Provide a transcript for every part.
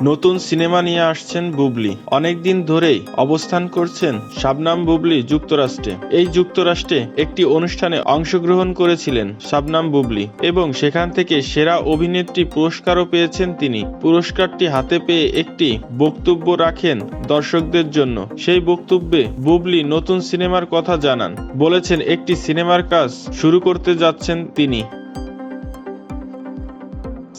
নতুন সিনেমা নিয়ে আসছেন বুবলি। অনেকদিন ধরেই অবস্থান করছেন শাবনাম বুবলি যুক্তরাষ্ট্রে। এই যুক্তরাষ্ট্রে একটি অনুষ্ঠানে অংশগ্রহণ করেছিলেন শাবনাম বুবলি এবং সেখান থেকে সেরা অভিনেত্রী পুরস্কারও পেয়েছেন তিনি। পুরস্কারটি হাতে পেয়ে একটি বক্তব্য রাখেন দর্শকদের জন্য। সেই বক্তব্যে বুবলি নতুন সিনেমার কথা জানান। বলেছেন একটি সিনেমার কাজ শুরু করতে যাচ্ছেন তিনি।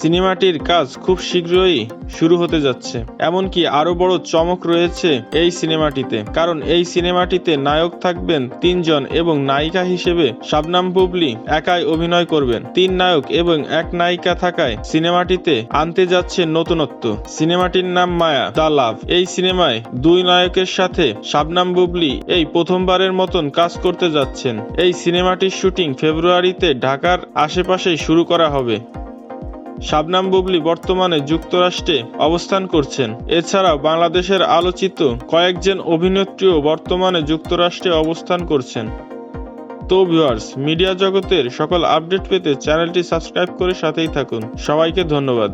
সিনেমাটির কাজ খুব শীঘ্রই শুরু হতে যাচ্ছে। এমনকি আরো বড় চমক রয়েছে এই সিনেমাটিতে, কারণ এই সিনেমাটিতে নায়ক থাকবেন 3 জন এবং নায়িকা হিসেবে শাবনাম বুবলি একাই অভিনয় করবেন। 3 নায়ক এবং 1 নায়িকা থাকায় সিনেমাটিতে আনতে যাচ্ছে নতুনত্ব। সিনেমাটির নাম মায়া দ্য লাভ। এই সিনেমায় 2 নায়কের সাথে শাবনাম বুবলি এই প্রথমবারের মতন কাজ করতে যাচ্ছেন। এই সিনেমাটির শুটিং ফেব্রুয়ারিতে ঢাকার আশেপাশেই শুরু করা হবে। শাবনাম বুবলি বর্তমানে যুক্তরাষ্ট্রে অবস্থান করছেন। এছাড়াও বাংলাদেশের আলোচিত কয়েকজন অভিনেত্রীও বর্তমানে যুক্তরাষ্ট্রে অবস্থান করছেন। তো ভিউয়ার্স, মিডিয়া জগতের সকল আপডেট পেতে চ্যানেলটি সাবস্ক্রাইব করে সাথেই থাকুন। সবাইকে ধন্যবাদ।